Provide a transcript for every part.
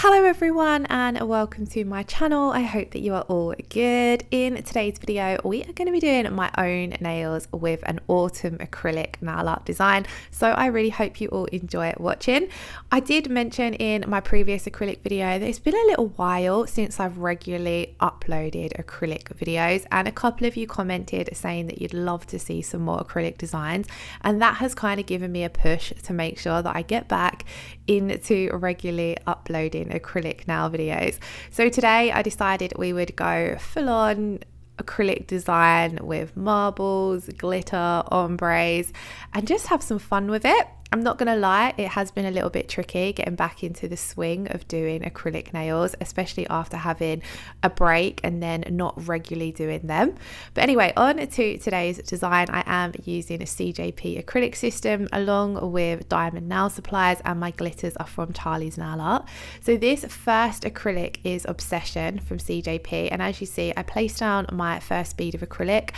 Hello everyone and welcome to my channel. I hope that you are all good. In today's video we are going to be doing my own nails with an autumn acrylic nail art design, so I really hope you all enjoy watching. I did mention in my previous acrylic video that it's been a little while since I've regularly uploaded acrylic videos, and a couple of you commented saying that you'd love to see some more acrylic designs, and that has kind of given me a push to make sure that I get back into regularly uploading acrylic nail videos. So today I decided we would go full on acrylic design with marbles, glitter, ombres, and just have some fun with it. I'm not gonna lie, it has been a little bit tricky getting back into the swing of doing acrylic nails, especially after having a break and then not regularly doing them. But anyway, on to today's design. I am using a CJP acrylic system along with diamond nail supplies, and my glitters are from Charlie's Nail Art. So this first acrylic is Obsession from CJP, and as you see, I placed down my first bead of acrylic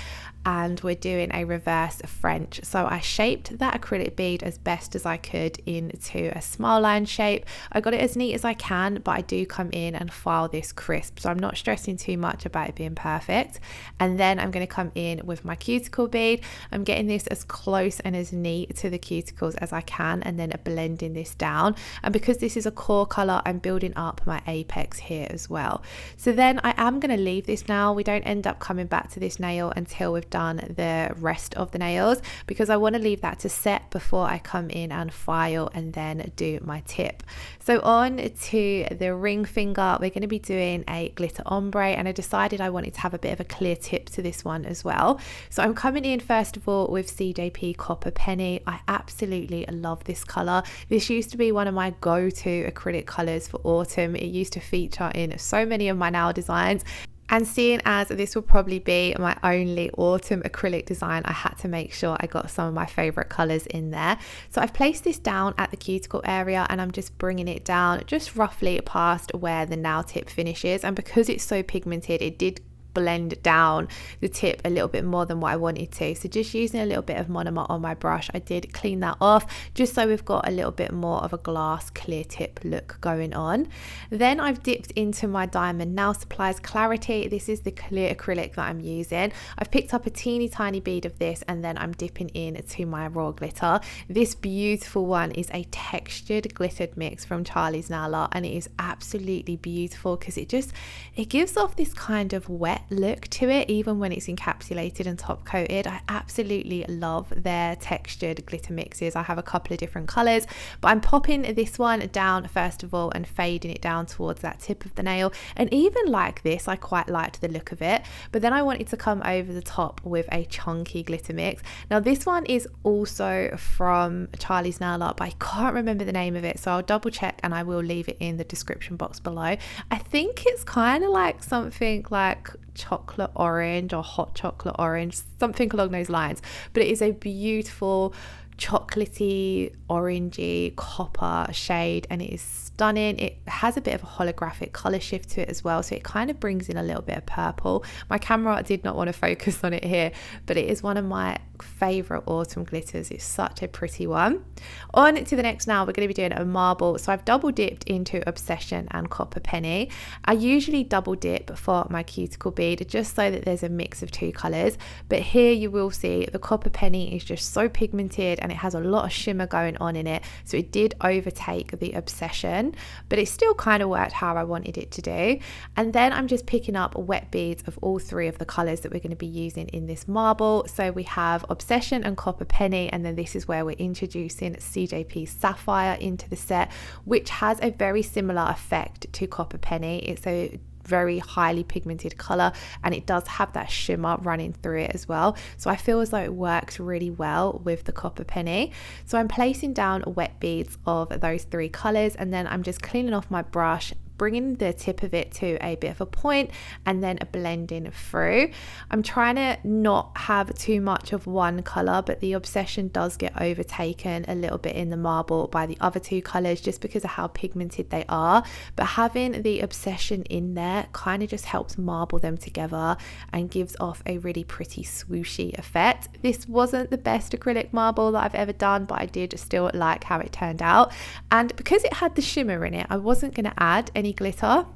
and we're doing a reverse French. So I shaped that acrylic bead as best as I could into a smile line shape. I got it as neat as I can, but I do come in and file this crisp, so I'm not stressing too much about it being perfect. And then I'm going to come in with my cuticle bead. I'm getting this as close and as neat to the cuticles as I can, and then blending this down. And because this is a core color, I'm building up my apex here as well. So then I am going to leave this now. We don't end up coming back to this nail until we've done the rest of the nails, because I want to leave that to set before I come in and file and then do my tip. So on to the ring finger, we're going to be doing a glitter ombre, and I decided I wanted to have a bit of a clear tip to this one as well. So I'm coming in first of all with CJP Copper Penny. I absolutely love this color. This used to be one of my go-to acrylic colors for autumn. It used to feature in so many of my nail designs. And seeing as this will probably be my only autumn acrylic design, I had to make sure I got some of my favorite colors in there. So I've placed this down at the cuticle area, and I'm just bringing it down just roughly past where the nail tip finishes. And because it's so pigmented, it did blend down the tip a little bit more than what I wanted to. So just using a little bit of monomer on my brush, I did clean that off just so we've got a little bit more of a glass clear tip look going on. Then I've dipped into my diamond nail supplies Clarity. This is the clear acrylic that I'm using. I've picked up a teeny tiny bead of this, and then I'm dipping into my raw glitter. This beautiful one is a textured glittered mix from Charlie's Nail Art, and it is absolutely beautiful because it gives off this kind of wet look to it even when it's encapsulated and top coated. I absolutely love their textured glitter mixes. I have a couple of different colors, but I'm popping this one down first of all and fading it down towards that tip of the nail. And even like this, I quite liked the look of it, but then I wanted to come over the top with a chunky glitter mix. Now this one is also from Charlie's Nail Art, but I can't remember the name of it, so I'll double check and I will leave it in the description box below. I think it's kind of like something like chocolate orange or hot chocolate orange, something along those lines, but it is a beautiful chocolatey orangey copper shade, and it is stunning. It has a bit of a holographic color shift to it as well, so it kind of brings in a little bit of purple. My camera did not want to focus on it here, but it is one of my favorite autumn glitters. It's such a pretty one. On to the next now, we're going to be doing a marble. So I've double dipped into Obsession and Copper Penny. I usually double dip for my cuticle bead just so that there's a mix of two colors, but here you will see the Copper Penny is just so pigmented and it has a lot of shimmer going on in it, so it did overtake the Obsession, but it still kind of worked how I wanted it to do. And then I'm just picking up wet beads of all three of the colors that we're going to be using in this marble. So we have Obsession and Copper Penny, and then this is where we're introducing CJP Sapphire into the set, which has a very similar effect to Copper Penny. It's a very highly pigmented color, and it does have that shimmer running through it as well, so I feel as though it works really well with the Copper Penny. So I'm placing down wet beads of those three colors, and then I'm just cleaning off my brush, bringing the tip of it to a bit of a point and then blending through. I'm trying to not have too much of one colour, but the obsession does get overtaken a little bit in the marble by the other two colours just because of how pigmented they are. But having the obsession in there kind of just helps marble them together and gives off a really pretty swooshy effect. This wasn't the best acrylic marble that I've ever done, but I did still like how it turned out. And because it had the shimmer in it, I wasn't going to add any glitter,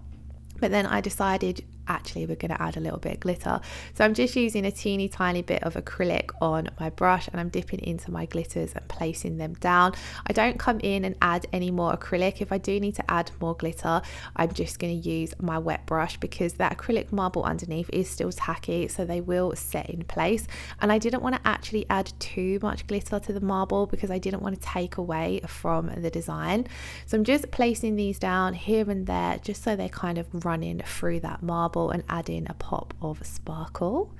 but then I decided actually we're going to add a little bit of glitter. So I'm just using a teeny tiny bit of acrylic on my brush and I'm dipping into my glitters and placing them down. I don't come in and add any more acrylic. If I do need to add more glitter, I'm just going to use my wet brush because that acrylic marble underneath is still tacky, so they will set in place. And I didn't want to actually add too much glitter to the marble because I didn't want to take away from the design. So I'm just placing these down here and there just so they're kind of running through that marble and add in a pop of sparkle.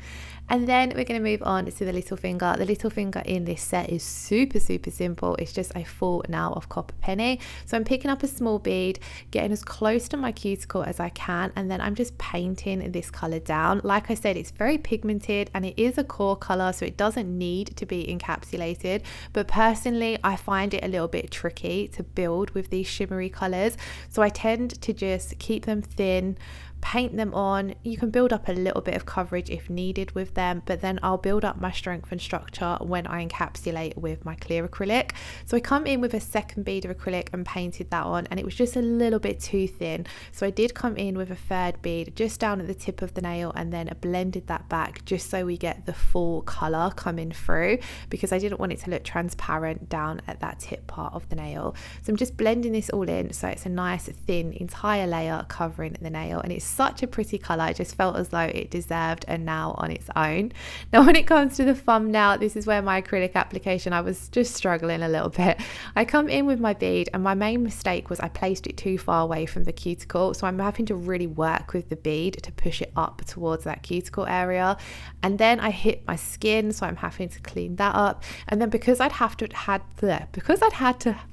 And then we're going to move on to the little finger. The little finger in this set is super simple. It's just a full nail of copper penny. So I'm picking up a small bead, getting as close to my cuticle as I can, and then I'm just painting this color down. Like I said, it's very pigmented and it is a core color, so it doesn't need to be encapsulated, but personally I find it a little bit tricky to build with these shimmery colors, so I tend to just keep them thin, paint them on. You can build up a little bit of coverage if needed with them, but then I'll build up my strength and structure when I encapsulate with my clear acrylic. So I come in with a second bead of acrylic and painted that on, and it was just a little bit too thin, so I did come in with a third bead just down at the tip of the nail and then blended that back just so we get the full color coming through, because I didn't want it to look transparent down at that tip part of the nail. So I'm just blending this all in so it's a nice thin entire layer covering the nail, and it's such a pretty color. I just felt as though it deserved a nail on its own. Now when it comes to the thumbnail, this is where my acrylic application, I was just struggling a little bit. I come in with my bead and my main mistake was I placed it too far away from the cuticle, so I'm having to really work with the bead to push it up towards that cuticle area, and then I hit my skin, so I'm having to clean that up. And then because I'd had to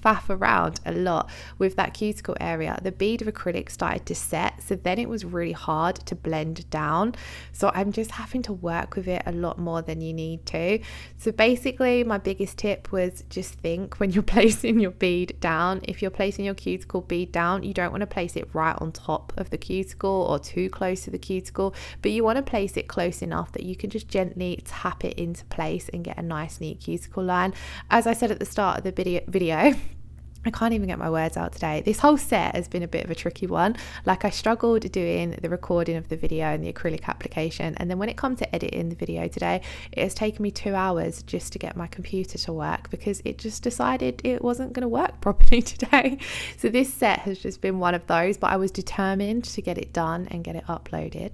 faff around a lot with that cuticle area, the bead of acrylic started to set, so then it was really hard to blend down. So I'm just having to work with it a lot more than you need to. So basically my biggest tip was just think when you're placing your bead down, if you're placing your cuticle bead down, you don't want to place it right on top of the cuticle or too close to the cuticle, but you want to place it close enough that you can just gently tap it into place and get a nice neat cuticle line. As I said at the start of the video I can't even get my words out today. This whole set has been a bit of a tricky one. Like, I struggled doing the recording of the video and the acrylic application, and then when it comes to editing the video today, it has taken me 2 hours just to get my computer to work because it just decided it wasn't going to work properly today. So this set has just been one of those, but I was determined to get it done and get it uploaded.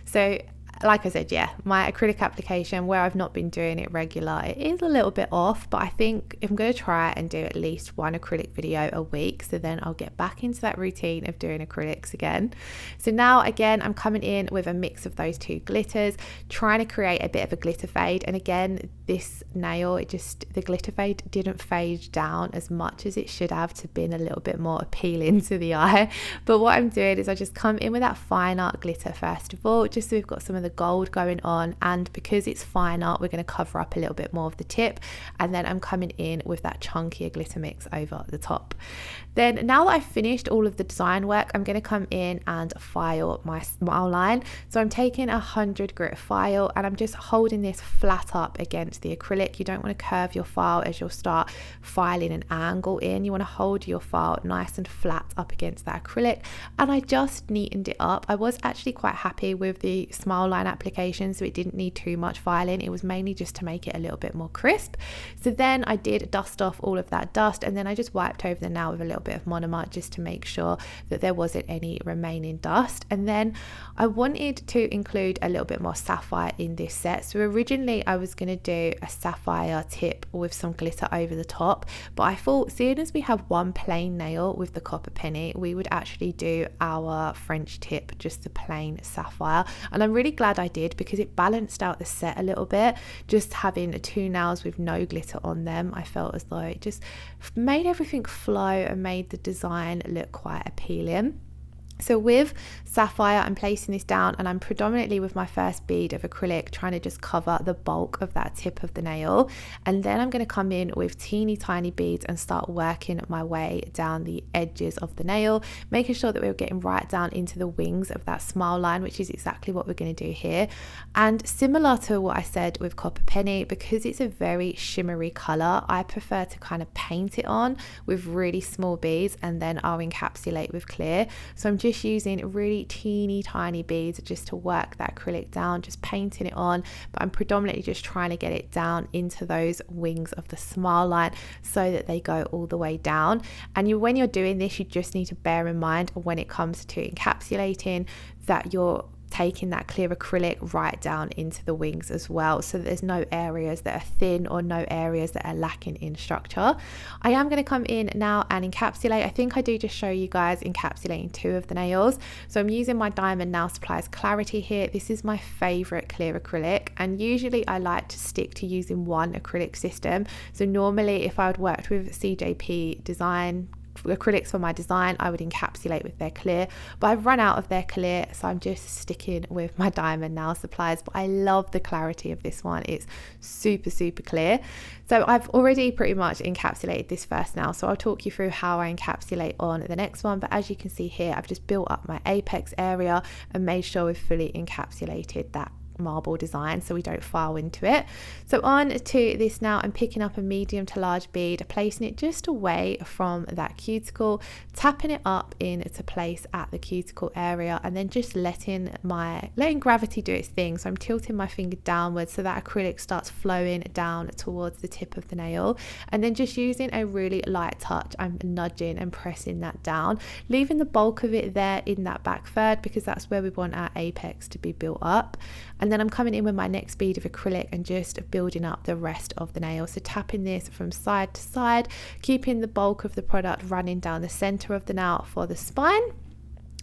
So like I said, yeah, my acrylic application, where I've not been doing it regular, it is a little bit off, but I think I'm going to try and do at least one acrylic video a week, so then I'll get back into that routine of doing acrylics again. So now again, I'm coming in with a mix of those two glitters, trying to create a bit of a glitter fade. And again, this nail, the glitter fade didn't fade down as much as it should have to been a little bit more appealing to the eye. But what I'm doing is I just come in with that finer glitter first of all, just so we've got some of the gold going on, and because it's finer, we're going to cover up a little bit more of the tip, and then I'm coming in with that chunkier glitter mix over the top. Then now that I've finished all of the design work, I'm going to come in and file my smile line. So I'm taking 100 grit file and I'm just holding this flat up against the acrylic. You don't want to curve your file as you'll start filing an angle in. You want to hold your file nice and flat up against that acrylic, and I just neatened it up. I was actually quite happy with the smile line application, so it didn't need too much filing. It was mainly just to make it a little bit more crisp. So then I did dust off all of that dust, and then I just wiped over the nail with a little bit of monomer just to make sure that there wasn't any remaining dust. And then I wanted to include a little bit more sapphire in this set. So originally I was going to do a sapphire tip with some glitter over the top, but I thought, seeing as we have one plain nail with the copper penny, we would actually do our French tip just the plain sapphire. And I'm really glad I did, because it balanced out the set a little bit. Just having 2 nails with no glitter on them, I felt as though it just made everything flow and made the design look quite appealing. So with Sapphire, I'm placing this down, and I'm predominantly with my first bead of acrylic trying to just cover the bulk of that tip of the nail, and then I'm going to come in with teeny tiny beads and start working my way down the edges of the nail, making sure that we're getting right down into the wings of that smile line, which is exactly what we're going to do here. And similar to what I said with Copper Penny, because it's a very shimmery color, I prefer to kind of paint it on with really small beads, and then I'll encapsulate with clear. So I'm just using really teeny tiny beads just to work that acrylic down, just painting it on, but I'm predominantly just trying to get it down into those wings of the smile line so that they go all the way down. And when you're doing this, you just need to bear in mind when it comes to encapsulating that you're taking that clear acrylic right down into the wings as well, so that there's no areas that are thin or no areas that are lacking in structure. I am going to come in now and encapsulate. I think I do just show you guys encapsulating 2 of the nails. So I'm using my Diamond Nail Supplies Clarity here. This is my favorite clear acrylic, and usually I like to stick to using one acrylic system. So normally if I had worked with CJP Design acrylics for my design, I would encapsulate with their clear, but I've run out of their clear, so I'm just sticking with my Diamond Nail Supplies. But I love the clarity of this one. It's super clear. So I've already pretty much encapsulated this first nail, so I'll talk you through how I encapsulate on the next one. But as you can see here, I've just built up my apex area and made sure we've fully encapsulated that marble design so we don't file into it. So on to this now, I'm picking up a medium to large bead, placing it just away from that cuticle, tapping it up into place at the cuticle area, and then just letting gravity do its thing. So I'm tilting my finger downwards so that acrylic starts flowing down towards the tip of the nail, and then just using a really light touch, I'm nudging and pressing that down, leaving the bulk of it there in that back third because that's where we want our apex to be built up. And then I'm coming in with my next bead of acrylic and just building up the rest of the nail. So tapping this from side to side, keeping the bulk of the product running down the center of the nail for the spine.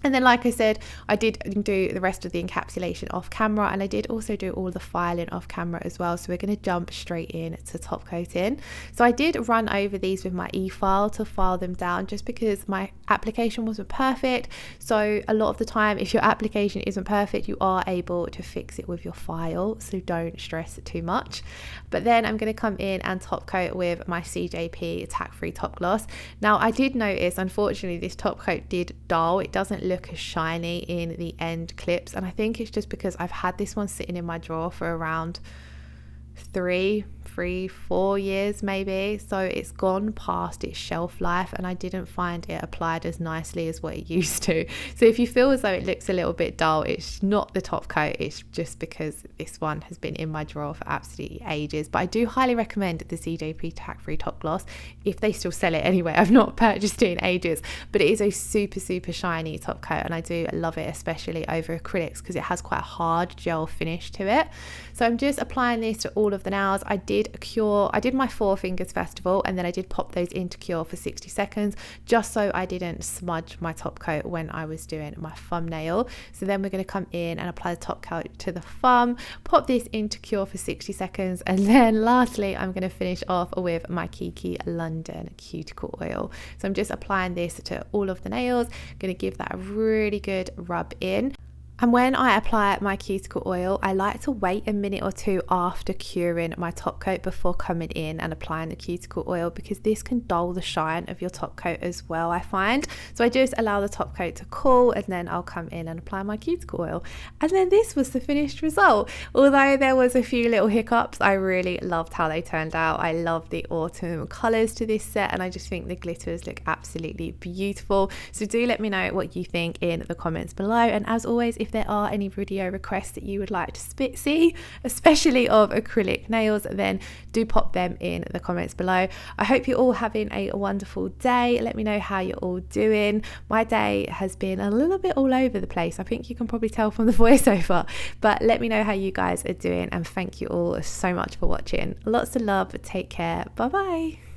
And then, like I said, I did do the rest of the encapsulation off camera, and I did also do all the filing off camera as well. So we're going to jump straight in to top coating. So I did run over these with my e-file to file them down just because my application wasn't perfect. So a lot of the time, if your application isn't perfect, you are able to fix it with your file. So don't stress too much. But then I'm going to come in and top coat with my CJP Tack-Free Top Gloss. Now I did notice, unfortunately, this top coat did dull. It doesn't look as shiny in the end clips, and I think it's just because I've had this one sitting in my drawer for around 3-4 years maybe, so it's gone past its shelf life, and I didn't find it applied as nicely as what it used to. So if you feel as though it looks a little bit dull, it's not the top coat, it's just because this one has been in my drawer for absolutely ages. But I do highly recommend the CJP Tack-Free Top Gloss if they still sell it anyway. I've not purchased it in ages, but it is a super shiny top coat, and I do love it, especially over acrylics, because it has quite a hard gel finish to it. So I'm just applying this to all of the nails. I did my 4 fingers first of all, and then I did pop those into cure for 60 seconds just so I didn't smudge my top coat when I was doing my thumbnail. So then we're going to come in and apply the top coat to the thumb, pop this into cure for 60 seconds, and then lastly I'm going to finish off with my Kiki London cuticle oil. So I'm just applying this to all of the nails, going to give that a really good rub in. And when I apply my cuticle oil, I like to wait a minute or two after curing my top coat before coming in and applying the cuticle oil, because this can dull the shine of your top coat as well, I find. So I just allow the top coat to cool, and then I'll come in and apply my cuticle oil. And then this was the finished result. Although there was a few little hiccups, I really loved how they turned out. I love the autumn colours to this set, and I just think the glitters look absolutely beautiful. So do let me know what you think in the comments below. And as always, if there are any video requests that you would like to see, especially of acrylic nails, then do pop them in the comments below. I hope you're all having a wonderful day. Let me know how you're all doing. My day has been a little bit all over the place. I think you can probably tell from the voiceover, but let me know how you guys are doing, and thank you all so much for watching. Lots of love. Take care. Bye bye.